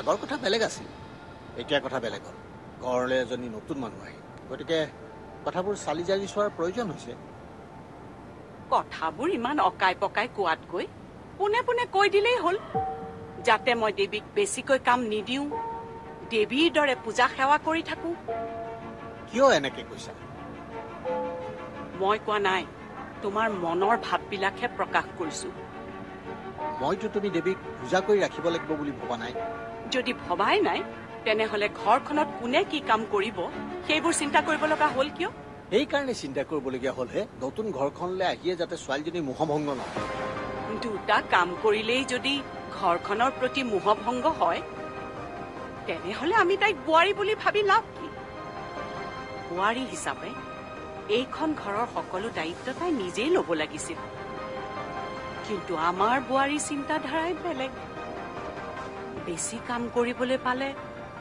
আগৰ কথা বেলেগ আছিল, এতিয়া কথা বেলেগ হ'ল। ঘৰলৈ এজনী নতুন মানুহ আহিল, গতিকে কথাবোৰ চালি জাৰি চোৱাৰ প্ৰয়োজন হৈছে। কথাবোৰ ইমান অকাই পকাই কোৱাতকৈ পোনে পোনে কৈ দিলেই হ'ল, যাতে মই দেৱীক বেছিকৈ কাম নিদিওঁ, দেৱীৰ দৰে পূজা সেৱা কৰি থাকো। কিয় এনেকে কৈছা? মই কোৱা নাই, তোমাৰ মনৰ ভাৱবিলাকহে প্ৰকাশ কৰিছো। মইতো তুমি দেৱীক পূজা কৰি ৰাখিব লাগিব বুলি ভবা নাই। যদি ভবাই নাই, তেনেহলে ঘৰখনত কোনে কি কাম কৰিব সেইবোৰ চিন্তা কৰিব লগা হ'ল কিয়? সেইকাৰণে চিন্তা কৰিবলগীয়া হ'লহে, নতুন ঘৰখনলৈ আহিয়ে যাতে ছোৱালীজনী মোহভংগ নহয়। দুটা কাম কৰিলেই যদি ঘৰখনৰ প্ৰতি মোহভংগ হয়, তেনেহলে আমি তাইক বোৱাৰী বুলি ভাবি লাভ কি? বোৱাৰী হিচাপে এইখন ঘৰৰ সকলো দায়িত্ব তাই নিজেই ল'ব লাগিছিল। কিন্তু আমাৰ বোৱাৰী চিন্তাধাৰাই বেলেগ। বেছি কাম কৰিবলৈ পালে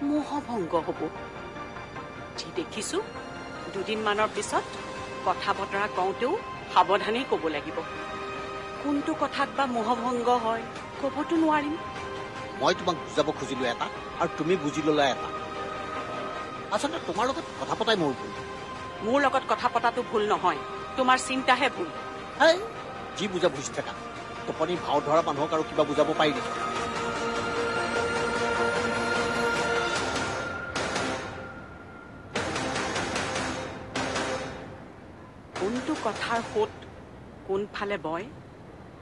মোহভংগ হ'ব। যি দেখিছো, দুদিনমানৰ পিছত কথা বতৰা কওঁতেও সাৱধানেই ক'ব লাগিব। কোনটো কথাত বা মোহভংগ হয় ক'বতো নোৱাৰিম। মই তোমাক বুজাব খুজিলো এটা, আৰু তুমি বুজি ল'লা এটা। আচলতে তোমাৰ লগত কথা পতাই মোৰ ভুল। মোৰ লগত কথা পতাটো ভুল নহয়, তোমাৰ চিন্তাহে ভুল। হেই, যি বুজা বুজি থাকা। টোপনি ভাও ধৰা মানুহক আৰু কিবা বুজাব পাৰি নেকি? কোনটো কথাৰ সোঁত কোনফালে বয়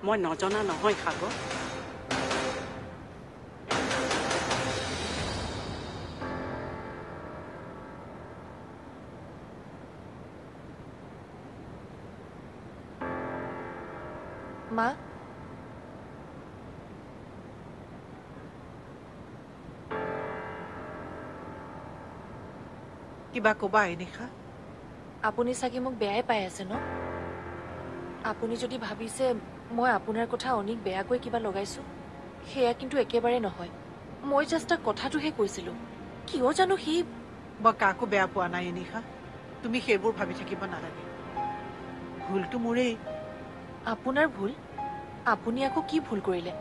মই নজনা নহয় সাগৰ। মা, কিবা কবা নিশা? আপুনি চাগে মোক বেয়াই পাই আছে ন? আপুনি যদি ভাবিছে মই আপোনাৰ কথা অনিক বেয়াকৈ কিবা লগাইছো, সেয়া কিন্তু একেবাৰে নহয়। মই জাষ্ট কথাটোহে কৈছিলো। কিয় জানো সি... মই কাকো বেয়া পোৱা নাই নিশা, তুমি সেইবোৰ ভাবি থাকিব নালাগে। ভুলটো মোৰেই। আপোনাৰ ভুল? আপুনি আকৌ কি ভুল কৰিলে?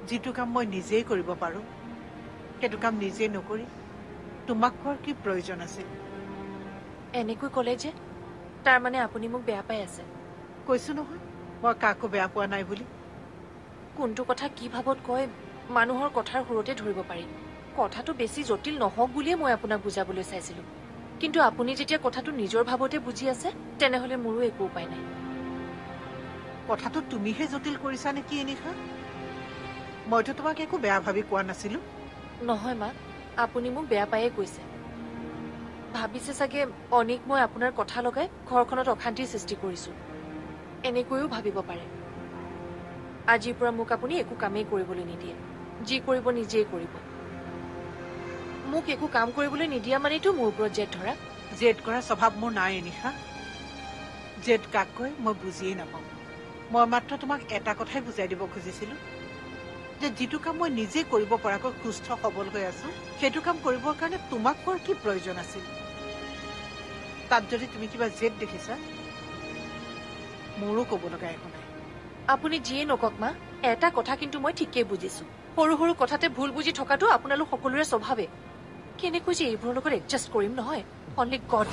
যিটো কাম মই নিজেই কৰিব পাৰো, সেইটো কাম নিজেই নকৰি তোমাক কোৱাৰ কি প্ৰয়োজন আছিল? এনেকৈ ক'লে যে, তাৰ মানে আপুনি মোক বেয়া পাই আছে? কৈছো নহয়, মই কাকো বেয়া পোৱা নাই বুলি। কোনটো কথা কি ভাৱত কয় মানুহৰ কথাৰ সুৰতে ধৰিব পাৰি। কথাটো বেছি জটিল নহওক বুলিয়ে মই আপোনাক বুজাবলৈ চাইছিলো। কিন্তু আপুনি যেতিয়া কথাটো নিজৰ ভাৱতে বুজি আছে, তেনেহলে মোৰো একো উপায় নাই। কথাটো তুমিহে জটিল কৰিছা নেকি নিশা? মইতো তোমাক একো বেয়া ভাবি কোৱা নাছিলো। নহয় মা, আপুনি মোক বেয়া পায়ে কৈছে। ভাবিছে চাগে অনিক মই আপোনাৰ কথা লগাই ঘৰখনত অশান্তিৰ সৃষ্টি কৰিছো। এনেকৈও ভাবিব পাৰে। আজিৰ পৰা মোক আপুনি একো কামেই কৰিবলৈ নিদিয়ে। যি কৰিব নিজেই কৰিব। মোক একো কাম কৰিবলৈ নিদিয়া মানেতো মোৰ ওপৰত জেদ ধৰা। জেদ কৰা স্বভাৱ মোৰ নাই নিশা। জেদ কাক কয় মই বুজিয়েই নাপাওঁ। মই মাত্ৰ তোমাক এটা কথাই বুজাই দিব খুজিছিলো যে যিটো কাম মই নিজে কৰিব পৰাকৈ সুস্থ সবল হৈ আছো, সেইটো কাম কৰিবৰ কাৰণে তোমাক কোৱাৰ কি প্ৰয়োজন আছিল? তাত যদি তুমি কিবা জেদ দেখিছা, মোৰো ক'ব লগা একো নাই। আপুনি যিয়ে নকওক মা, এটা কথা কিন্তু মই ঠিকেই বুজিছো। সৰু সৰু কথাতে ভুল বুজি থকাটো আপোনালোক সকলোৰে স্বভাৱে। কেনেকৈ যে এইবোৰৰ লগত এডজাষ্ট কৰিম নহয়, অনলি গড।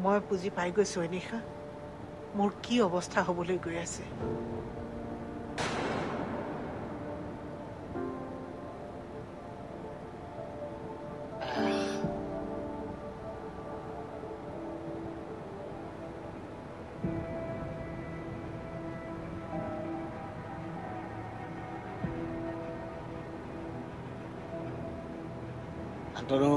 মই বুজি পাই গৈছো নিশা, মোৰ কি অৱস্থা হবলৈ গৈ আছে। আন্তনো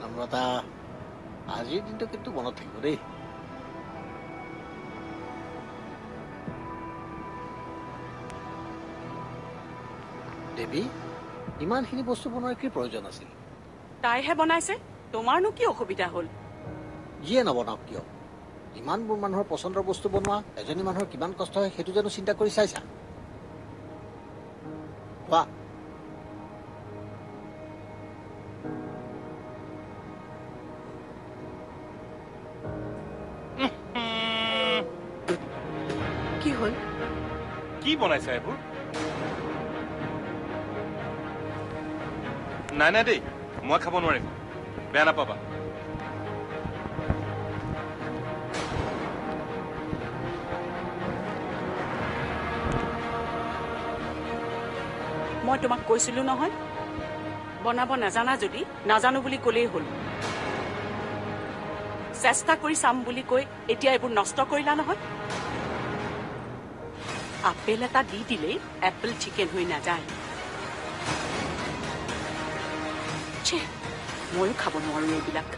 নম্ৰতা, আজিৰ দিনটো কিন্তু মনত থাকিব দেই। দেৱী ইমানখিনি বস্তু বনোৱাৰ কি প্ৰয়োজন আছিল? তাইহে বনাইছে, তোমাৰনো কি অসুবিধা হ'ল? যিয়ে নবনাওক কিয়, ইমানবোৰ মানুহৰ পচন্দৰ বস্তু বনোৱা এজনী মানুহৰ কিমান কষ্ট হয় সেইটো জানো চিন্তা কৰি চাইছা? কোৱা। কি হ'ল? কি বনাইছা এইবোৰ? নাই নাই দেই, মই খাব নোৱাৰিম, বেয়া নাপাবা। মই তোমাক কৈছিলো নহয়, বনাব নাজানা যদি নাজানো বুলি ক'লেই হ'ল। চেষ্টা কৰি চাম বুলি কৈ এতিয়া এইবোৰ নষ্ট কৰিলা নহয়। আপেল এটা দি দিলেই এপল চিকেন হৈ নাযায়। ময়ো খাব নোৱাৰো এইবিলাক।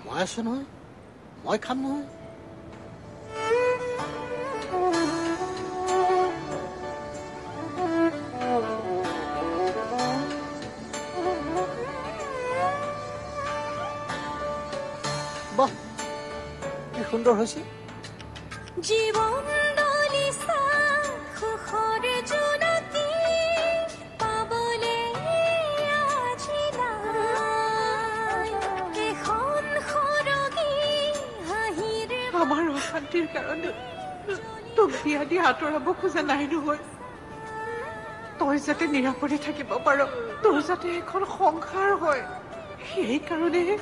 মই আছো নহয়, মই খাম নহয়। বাহ, কি সুন্দৰ হৈছে। আমাৰ অশান্তিৰ কাৰণে তোক বিয়া দি আঁতৰাব খোজা নাই নহয়। তই যাতে নিৰাপদে থাকিব পাৰ, তোৰ যাতে এখন সংসাৰ হয়, সেইকাৰণেহে।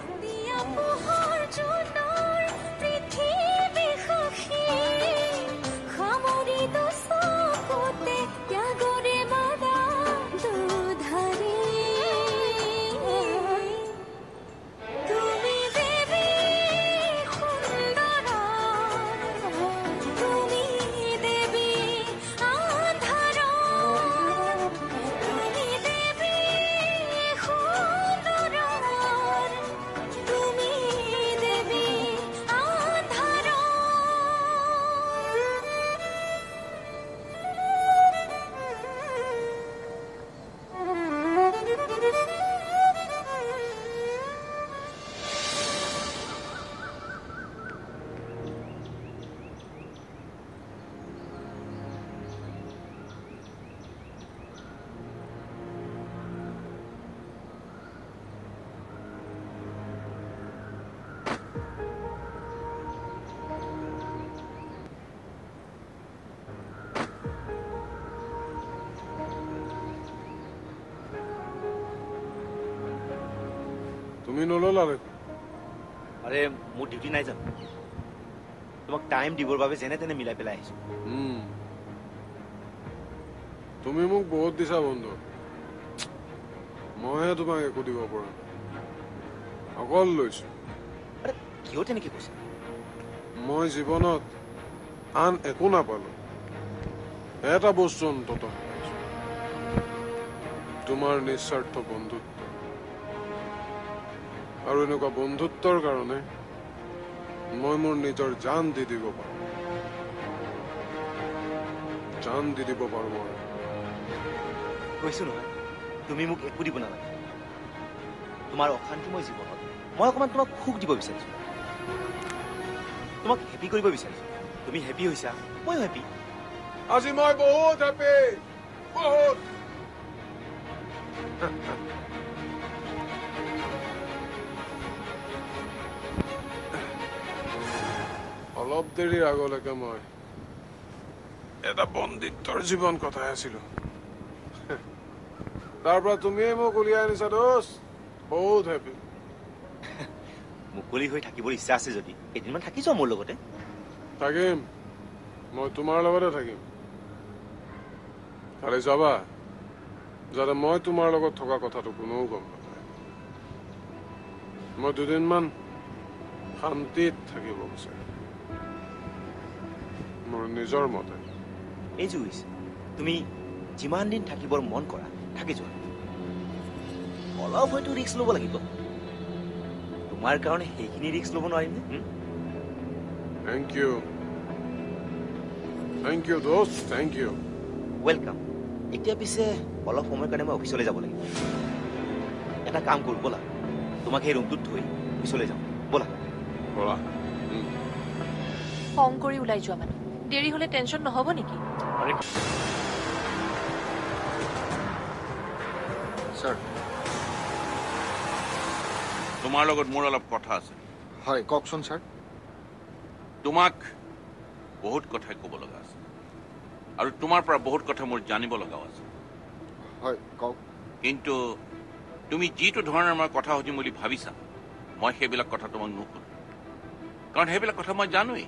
তুমি নললা দেখোন। আৰে মোৰ ডিউটি নাই জানো, তোমাক টাইম দিবৰ বাবে যেনে তেনে মিলাই পেলাই আহিছো। তুমি মোক বহুত দিছা বন্ধু, মইহে তোমাক একো দিব পৰা নাই, অকল লৈছো। আৰে কিয় তেনেকে কৈছা? মই জীৱনত আন একো নাপালো, এটা বস্তু অন্তত পাইছো, তোমাৰ নিস্বাৰ্থ বন্ধুত্ব। আৰু এনেকুৱা বন্ধুত্বৰ কাৰণে মই মোৰ নিজৰ জান দি দিব পাৰো, জান দি দিব পাৰো। মই কৈছো নহয়, তুমি মোক একো দিব নালাগে। তোমাৰ অশান্তি মই জীৱনত, মই অকণমান তোমাক সুখ দিব বিচাৰিছো, তোমাক হেপি কৰিব বিচাৰিছো। তুমি হেপি হৈছা, ময়ো হেপি। আজি মই বহুত হেপি, বহুত। অলপ দেৰি আগলৈকে মই এটা বন্দিত্বৰ জীৱন কটাই আছিলো, তাৰ পৰা তুমিয়ে মোক উলিয়াই আনিছা দোষ বহুত হেপী মুকলি হৈ থাকিবৰ ইচ্ছা আছে যদি এদিনমান থাকি যোৱা মোৰ লগতে থাকিম মই তোমাৰ লগতে থাকিম খালি যাবা যাতে মই তোমাৰ লগত থকা কথাটো কোনেও গম নাপায় মই দুদিনমান শান্তিত থাকিব বিচাৰিম মোৰ নিজৰ মতে এই জুইছ তুমি যিমান দিন থাকিবৰ মন কৰা থাকি যোৱা অলপ হয়তো ৰিস্ক ল'ব লাগিব তোমাৰ কাৰণে সেইখিনি ৰিস্ক ল'ব নোৱাৰিম নে থেংক ইউ দোষ থেংক ইউ ৱেলকাম এতিয়া পিছে অলপ সময়ৰ কাৰণে মই অফিচলৈ যাব লাগিব এটা কাম কৰোঁ ব'লা তোমাক সেই ৰুমটোত থৈ অফিচলৈ যাওঁ ব'লা ব'লা খং কৰি ওলাই যোৱা মানুহ দেৰি হলে টেনচন নহব নেকি ছাৰ তোমাৰ লগত মোৰ অলপ কথা আছে হয় কওকচোন ছাৰ তোমাক বহুত কথাই ক'ব লগা আছে আৰু তোমাৰ পৰা বহুত কথা মোৰ জানিব লগাও আছে হয় কওক কিন্তু তুমি যিটো ধৰণৰ মই কথা সুধিম বুলি ভাবিছা মই সেইবিলাক কথা তোমাক নুসুধো কাৰণ সেইবিলাক কথা মই জানোৱেই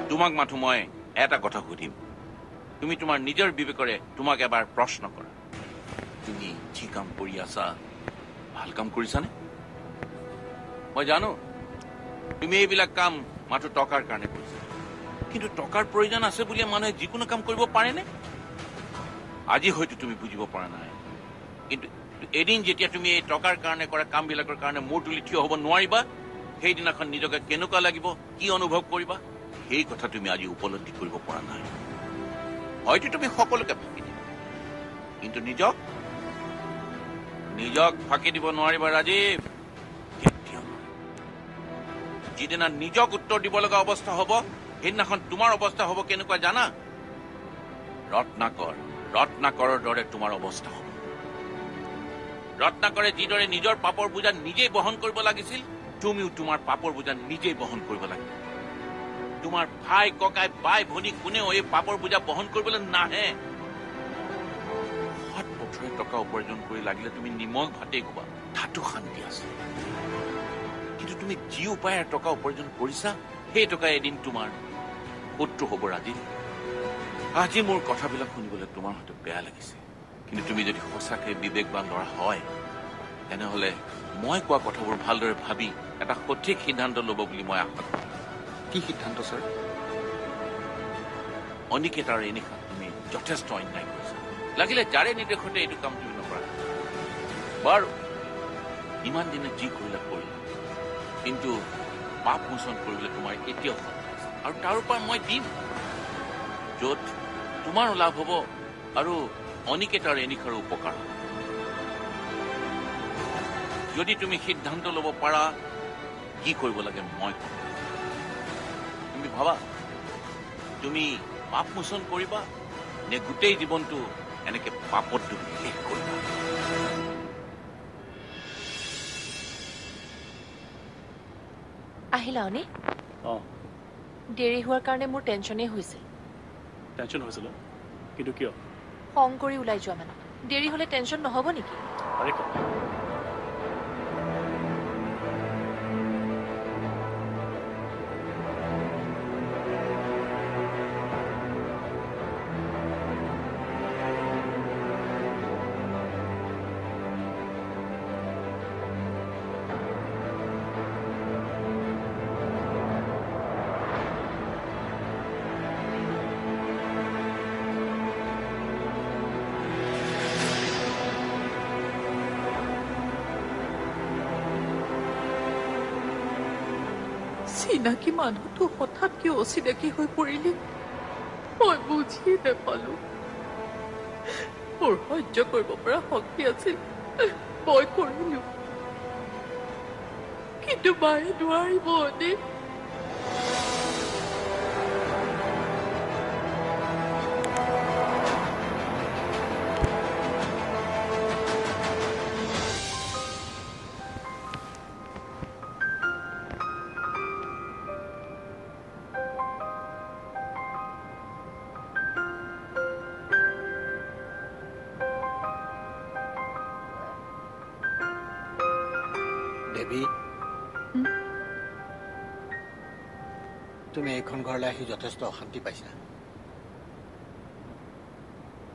তোমাক মাথো মই এটা কথা সুধিম তুমি তোমাৰ নিজৰ বিবেকৰে তোমাক এবাৰ প্ৰশ্ন কৰা তুমি যি কাম কৰি আছা ভাল কাম কৰিছানে মই জানো তুমি এইবিলাক কাম মাথো টকাৰ কাৰণে কৰিছা কিন্তু টকাৰ প্ৰয়োজন আছে বুলি মানুহে যিকোনো কাম কৰিব পাৰেনে আজি হয়তো তুমি বুজিব পৰা নাই কিন্তু এদিন যেতিয়া তুমি এই টকাৰ কাৰণে কৰা কামবিলাকৰ কাৰণে মূৰ তুলি থিয় হ'ব নোৱাৰিবা সেইদিনাখন নিজকে কেনেকুৱা লাগিব কি অনুভৱ কৰিবা সেই কথা তুমি আজি উপলব্ধি কৰিব পৰা নাই হয়তো তুমি সকলোকে ফাঁকি দিবা কিন্তু নিজক ফাঁকি দিব নোৱাৰিবা ৰাজীৱ কেতিয়াও যিদিনা নিজক উত্তৰ দিব লগা অৱস্থা হ'ব সেইদিনাখন তোমাৰ অৱস্থা হ'ব কেনেকুৱা জানা ৰত্নাকৰৰ দৰে তোমাৰ অৱস্থা হ'ব ৰত্নাকৰে যিদৰে নিজৰ পাপৰ বোজা নিজেই বহন কৰিব লাগিছিল তুমিও তোমাৰ পাপৰ বোজা নিজেই বহন কৰিব লাগিব তোমাৰ ভাই ককাই বাই ভনী কোনেও এই পাপৰ বোজা বহন কৰিবলৈ নাহে সৎ পথৰে টকা উপাৰ্জন কৰি লাগিলে তুমি নিমখ ভাতেই খোৱা তাতো শান্তি আছে কিন্তু তুমি যি উপায়েৰে টকা উপাৰ্জন কৰিছা সেই টকা এদিন তোমাৰ শত্ৰু হ'ব ৰাজীৱ আজি মোৰ কথাবিলাক শুনিবলৈ তোমাৰ হয়তো বেয়া লাগিছে কিন্তু তুমি যদি সঁচাকে বিবেকবান ল'ৰা হয় তেনেহলে মই কোৱা কথাবোৰ ভালদৰে ভাবি এটা সঠিক সিদ্ধান্ত ল'ব বুলি মই আশা কৰোঁ কি সিদ্ধান্ত ছাৰ অনিকেতাৰ এনিশা তুমি যথেষ্ট অন্যায় কৰিছা লাগিলে যাৰে নিৰ্দেশতে এইটো কাম তুমি নকৰা বাৰু ইমান দিনে যি কৰিলা কৰিলা কিন্তু পাপ মোচন কৰিবলৈ তোমাৰ এতিয়াও সময় আছে আৰু তাৰ ওপৰত মই দিম য'ত তোমাৰো লাভ হ'ব আৰু অনিকেতাৰ এনিশাৰো উপকাৰ হ'ব যদি তুমি সিদ্ধান্ত ল'ব পাৰা কি কৰিব লাগে মই কম তুমি ভাবা তুমি পাপ মোচন কৰিবা নে গোটেই জীৱনটো এনেকে পাপত ডুবি শেষ কৰিবা আহিলা অনি অঁ দেৰি হোৱাৰ কাৰণে মোৰ টেনচনেই হৈছিল টেনশ্যন হৈছিল কিন্তু কিয় খং কৰি ওলাই যোৱা মানুহ দেৰি হলে টেনচন নহব নেকি আৰে চিনাকি মানুহটো হঠাৎ কিয় অচিনাকি হৈ পৰিলে মই বুজিয়ে নাপালো মোৰ সহ্য কৰিব পৰা শক্তি আছিল মই কৰিলো কিন্তু মায়ে নোৱাৰিব অনে নিভি তুমি এইখন ঘৰলৈ আহি যথেষ্ট অশান্তি পাইছা।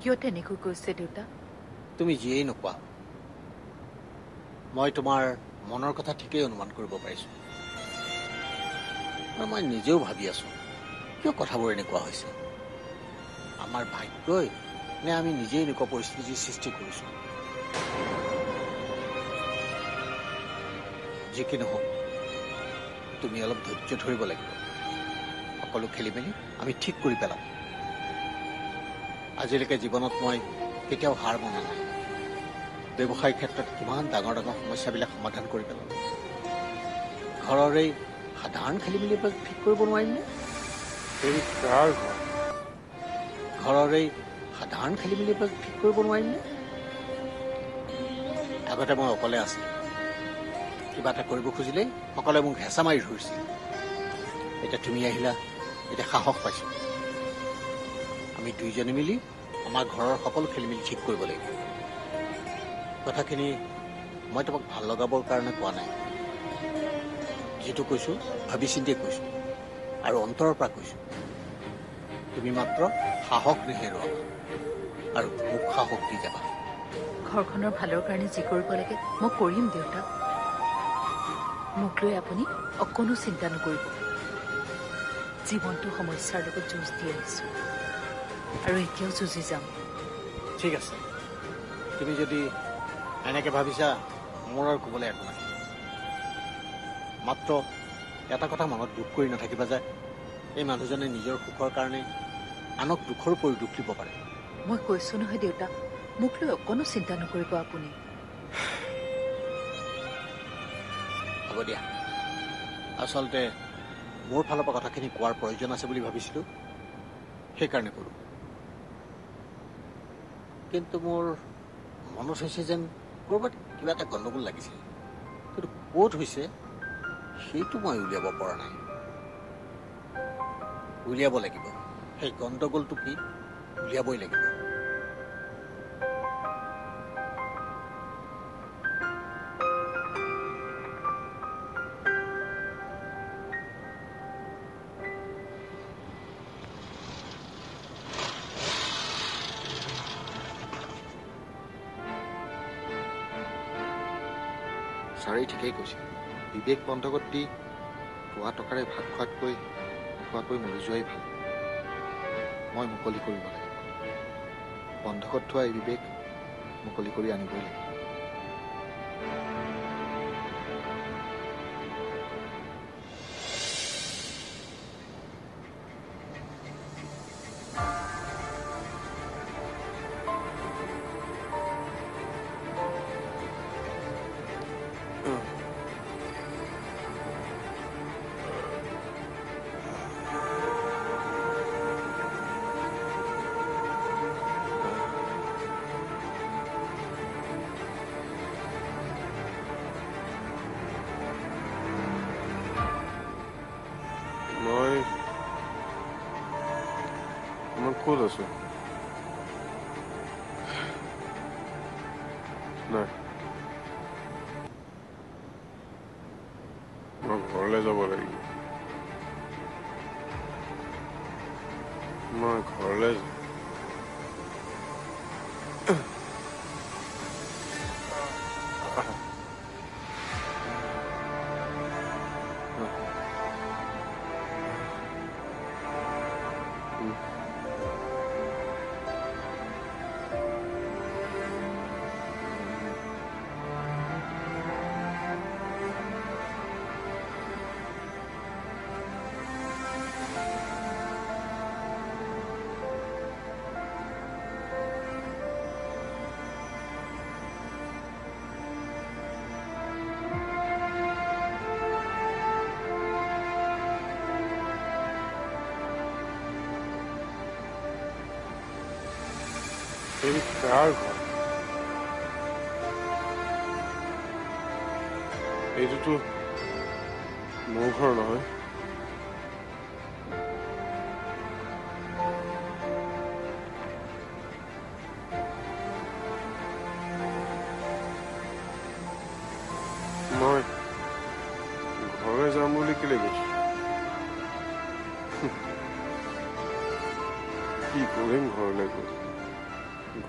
কিয় তেনেকৈ কৈছে দেউতা? তুমি যিয়েই নোকোৱা মই তোমাৰ মনৰ কথা ঠিকেই অনুমান কৰিব পাৰিছো। মই নিজেও ভাবি আছো কিয় কথাবোৰ এনেকুৱা হৈছে। আমাৰ ভাগ্যই নে আমি নিজেই এনেকুৱা পৰিস্থিতিৰ সৃষ্টি কৰিছো। যি কি নহওক তুমি অলপ ধৈৰ্য ধৰিব লাগিব। সকলো খেলি মেলি আমি ঠিক কৰি পেলাম। আজিলৈকে জীৱনত মই কেতিয়াও হাৰ মনা নাই। ব্যৱসায়ৰ ক্ষেত্ৰত কিমান ডাঙৰ ডাঙৰ সমস্যাবিলাক সমাধান কৰি পেলাম। ঘৰৰ এই সাধাৰণ খেলি মেলিবিলাক ঠিক কৰিব নোৱাৰিমনে? এই কাৰ ঘৰ? ঘৰৰ এই সাধাৰণ খেলি মেলিবিলাক ঠিক কৰিব নোৱাৰিমনে? আগতে মই অকলে আছিলোঁ। কিবা এটা কৰিব খুজিলেই সকলোৱে মোক হেঁচা মাৰি ধৰিছিল। এতিয়া তুমি আহিলা, এতিয়া সাহস পাইছোঁ। আমি দুইজনে মিলি আমাৰ ঘৰৰ সকলো খেলি মেলি ঠিক কৰিব লাগিব। কথাখিনি মই তোমাক ভাল লগাবৰ কাৰণে কোৱা নাই। যিটো কৈছোঁ ভাবি চিন্তিয়ে কৈছোঁ আৰু অন্তৰৰ পৰা কৈছোঁ। তুমি মাত্ৰ সাহস নেহেৰুৱাবা আৰু মোক সাহস দি যাবা। ঘৰখনৰ ভালৰ কাৰণে যি কৰিব লাগে মই কৰিম দেউতা। মোক লৈ আপুনি অকণো চিন্তা নকৰিব। জীৱনটো সমস্যাৰ লগত যুঁজ দি আহিছো আৰু এতিয়াও যুঁজি যাম। ঠিক আছে, তুমি যদি এনেকে ভাবিছা মোৰ আৰু ক'বলৈ একো নাই। মাত্ৰ এটা কথা মনত দুখ কৰি নাথাকিবা যে এই মানুহজনে নিজৰ সুখৰ কাৰণে আনক দুখৰ উপৰি দুখ দিব পাৰে। মই কৈছো নহয় দেউতা, মোক লৈ অকণো চিন্তা নকৰিব আপুনি। হ'ব দিয়া। আচলতে মোৰ ফালৰ পৰা কথাখিনি কোৱাৰ প্ৰয়োজন আছে বুলি ভাবিছিলোঁ, সেইকাৰণে ক'লো। কিন্তু মোৰ মনত হৈছে যেন ক'ৰবাত কিবা এটা গণ্ডগোল লাগিছিল। কিন্তু ক'ত হৈছে সেইটো মই উলিয়াব পৰা নাই। উলিয়াব লাগিব। সেই গণ্ডগোলটো কি উলিয়াবই লাগিব। ছাৰে ঠিকেই কৈছে। বিবেক বন্ধকত দি পোৱা টকাৰে ভাত খোৱাতকৈ নোখোৱাকৈ মৰি যোৱাই ভাল। মই মুকলি কৰিব লাগিব। বন্ধকত থোৱা এই বিবেক মুকলি কৰি আনিবই লাগিব। মই ক'ত আছো? নাই, মই ঘৰলৈ যাব লাগিব। মই ঘৰলৈ যাম। এই কাৰ ঘৰ? এইটোতো মোৰ ঘৰ নহয়। মই কি কৰিম ঘৰলৈ গৈ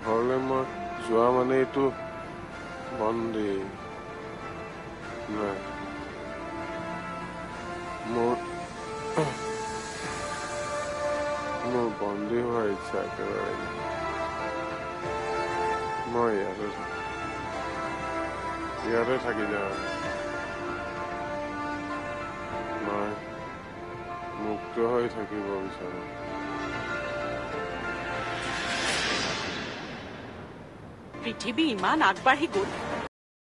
ঘৰলৈ মই যোৱা মানে এইটো বন্দী নাই মোৰ বন্দী হোৱাৰ ইচ্ছা একেবাৰে নাই। মই ইয়াতে থাকি যাওঁ মই মুক্ত হৈ থাকিব বিচাৰোঁ। পৃথিৱী ইমান আগবাঢ়ি গ'ল